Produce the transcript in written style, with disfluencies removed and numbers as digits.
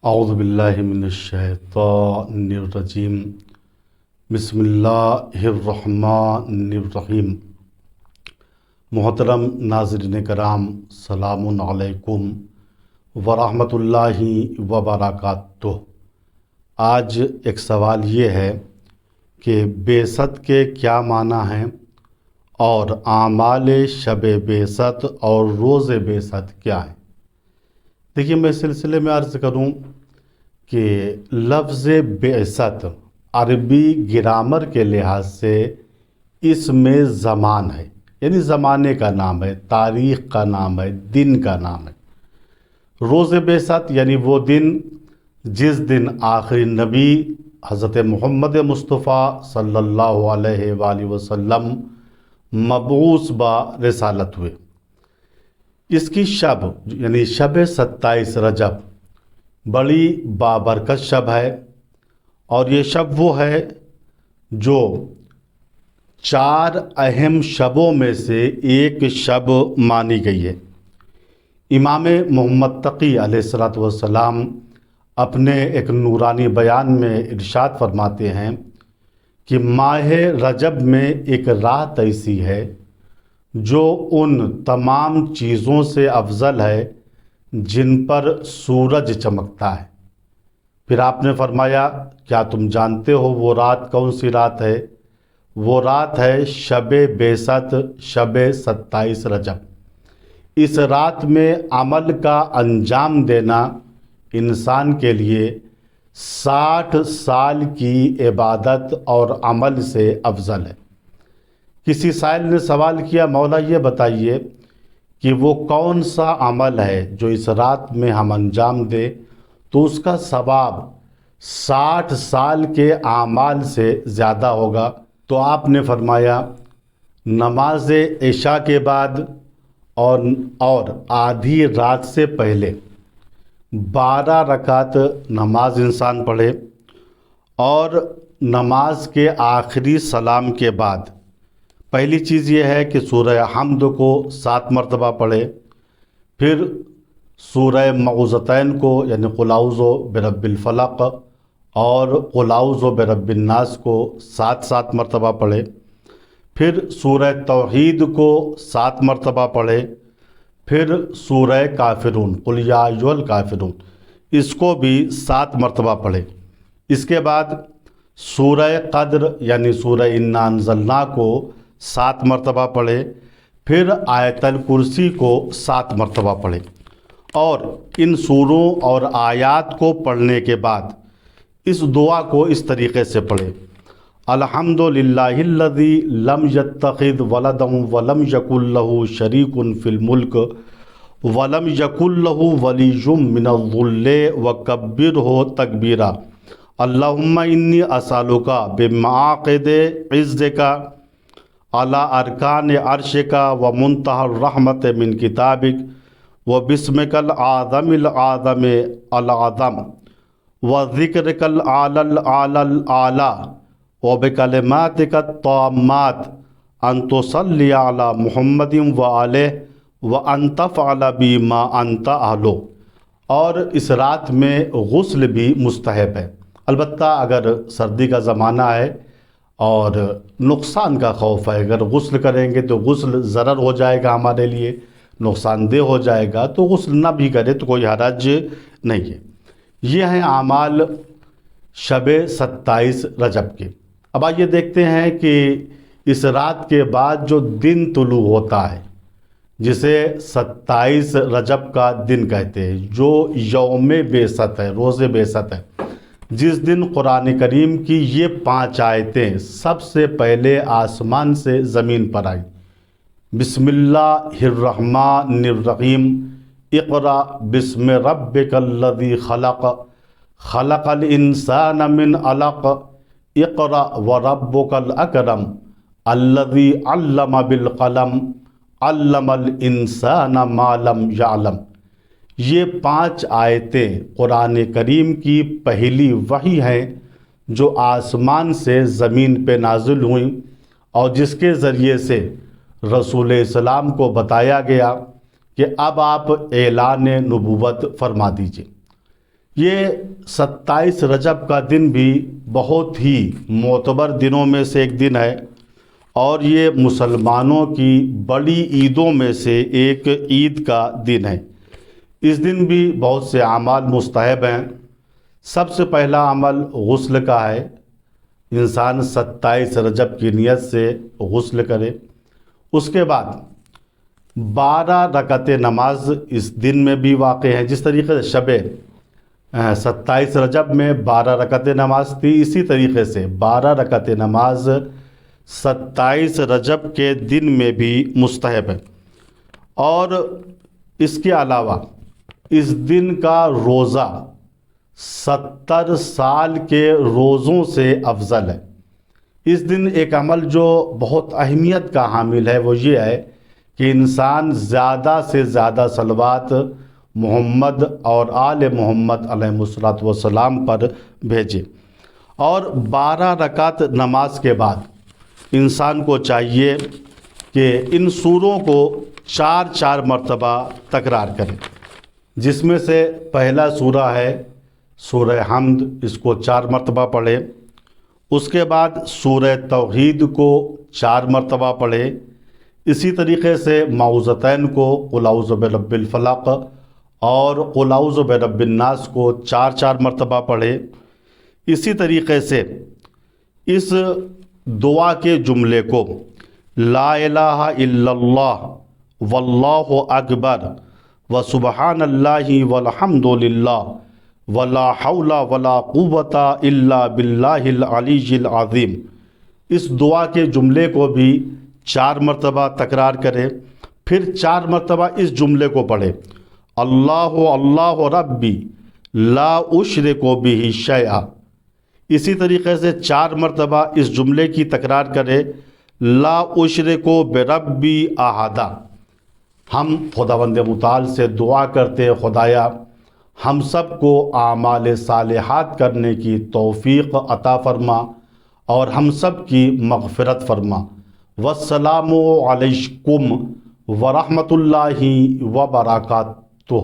اعوذ باللہ من الشیطان الرجیم بسم اللہ الرحمن الرحیم۔ محترم ناظرین کرام، سلام علیکم ورحمۃ اللہ وبرکاتہ۔ آج ایک سوال یہ ہے کہ بعثت کے کیا معنی ہیں اور اعمال شب بعثت اور روز بعثت کیا ہیں۔ دیکھیے، میں اس سلسلے میں عرض کروں کہ لفظ بعثت عربی گرامر کے لحاظ سے اس میں زمان ہے، یعنی زمانے کا نام ہے، تاریخ کا نام ہے، دن کا نام ہے۔ روز بعثت یعنی وہ دن جس دن آخری نبی حضرت محمد مصطفیٰ صلی اللہ علیہ وآلہ وسلم مبعوث با رسالت ہوئے۔ اس کی شب یعنی شب 27 رجب بڑی بابرکت شب ہے، اور یہ شب وہ ہے جو 4 اہم شبوں میں سے ایک شب مانی گئی ہے۔ امام محمد تقی علیہ السلام اپنے ایک نورانی بیان میں ارشاد فرماتے ہیں کہ ماہ رجب میں ایک رات ایسی ہے جو ان تمام چیزوں سے افضل ہے جن پر سورج چمکتا ہے۔ پھر آپ نے فرمایا، کیا تم جانتے ہو وہ رات کون سی رات ہے؟ وہ رات ہے شب بعثت، شب 27 رجب۔ اس رات میں عمل کا انجام دینا انسان کے لیے 60 سال کی عبادت اور عمل سے افضل ہے۔ کسی سائل نے سوال کیا، مولا یہ بتائیے کہ وہ کون سا عمل ہے جو اس رات میں ہم انجام دیں تو اس کا ثواب 60 سال کے اعمال سے زیادہ ہوگا؟ تو آپ نے فرمایا، نماز عشاء کے بعد اور آدھی رات سے پہلے 12 رکعت نماز انسان پڑھے، اور نماز کے آخری سلام کے بعد پہلی چیز یہ ہے کہ سورہ حمد کو 7 مرتبہ پڑھے، پھر سورہ معوذتین کو یعنی قل اعوذ برب الفلق اور قل اعوذ برب الناس کو 7 مرتبہ پڑھے، پھر سورہ توحید کو 7 مرتبہ پڑھے، پھر سورہ کافرون قل یا ایھا الکافرون اس کو بھی 7 مرتبہ پڑھے۔ اس کے بعد سورہ قدر یعنی سورہ انا انزلناہ کو 7 مرتبہ پڑھے، پھر آیت الکرسی کو 7 مرتبہ پڑھے۔ اور ان سوروں اور آیات کو پڑھنے کے بعد اس دعا کو اس طریقے سے پڑھے، الحمدللہ الذی لم یتخذ ولدا ولم یکن لہ شریک فی الملک ولم یکن لہ ولی من الذل وکبرہ تکبیرا، اللہم انی اسألک بمعاقد عزک علی ارکان عرشک ومنتہی الرحمت من کتابک وبسمک العظم العظم العظم وذکرک العلی العلی العلی وبکلماتک التامات ان تصلی علی محمد وآلہ وان تفعل بی ما انت اہلہ۔ اور اس رات میں غسل بھی مستحب ہے، البتہ اگر سردی کا زمانہ ہے اور نقصان کا خوف ہے، اگر غسل کریں گے تو غسل ضرر ہو جائے گا، ہمارے لیے نقصان دہ ہو جائے گا، تو غسل نہ بھی کرے تو کوئی حرج نہیں ہے۔ یہ ہیں اعمال شب 27 رجب کے۔ اب آئیے دیکھتے ہیں کہ اس رات کے بعد جو دن طلوع ہوتا ہے جسے 27 رجب کا دن کہتے ہیں، جو یوم بعثت ہے، روز بعثت ہے، جس دن قرآن کریم کی یہ 5 آیتیں سب سے پہلے آسمان سے زمین پر آئیں، بسم اللہ الرحمن الرحیم، اقرأ بسم ربک الذی خلق، خلق الانسان من علق، اقرأ وربک الاکرم، الذی علم بالقلم، علم الانسان ما لم یعلم۔ یہ 5 آیتیں قرآن کریم کی پہلی وحی ہیں جو آسمان سے زمین پہ نازل ہوئیں، اور جس کے ذریعے سے رسول اسلام کو بتایا گیا کہ اب آپ اعلان نبوت فرما دیجئے۔ یہ 27 رجب کا دن بھی بہت ہی معتبر دنوں میں سے ایک دن ہے، اور یہ مسلمانوں کی بڑی عیدوں میں سے ایک عید کا دن ہے۔ اس دن بھی بہت سے اعمال مستحب ہیں۔ سب سے پہلا عمل غسل کا ہے۔ انسان 27 رجب کی نیت سے غسل کرے۔ اس کے بعد 12 رکعت نماز اس دن میں بھی واقع ہے۔ جس طریقے سے شب 27 رجب میں 12 رکعت نماز تھی، اسی طریقے سے 12 رکعت نماز 27 رجب کے دن میں بھی مستحب ہے۔ اور اس کے علاوہ اس دن کا روزہ 70 سال کے روزوں سے افضل ہے۔ اس دن ایک عمل جو بہت اہمیت کا حامل ہے وہ یہ ہے کہ انسان زیادہ سے زیادہ صلوات محمد اور آل محمد علیہ الصلوۃ والسلام پر بھیجے۔ اور 12 رکعت نماز کے بعد انسان کو چاہیے کہ ان سوروں کو 4 مرتبہ تکرار کرے، جس میں سے پہلا سورہ ہے سورہ حمد، اس کو 4 مرتبہ پڑھے۔ اس کے بعد سورہ توحید کو 4 مرتبہ پڑھے۔ اسی طریقے سے معوذتین کو قل اعوذ برب الفلق اور قل اعوذ برب الناس کو 4 مرتبہ پڑھے۔ اسی طریقے سے اس دعا کے جملے کو لا الہ الا اللہ واللہ اکبر وسبحان اللہ والحمد للہ ولا حول ولا قوت الا باللہ العلی العظیم، اس دعا کے جملے کو بھی 4 مرتبہ تکرار کرے۔ پھر 4 مرتبہ اس جملے کو پڑھے، اللہ اللہ ربی لا اشرک بہ شیئا۔ اسی طریقے سے 4 مرتبہ اس جملے کی تکرار کرے، لا اشرک بربی احدا۔ ہم خداوند متعال سے دعا کرتے، خدایا ہم سب کو اعمال صالحات کرنے کی توفیق عطا فرما اور ہم سب کی مغفرت فرما۔ والسلام علیکم ورحمۃ اللہ وبرکاتہ۔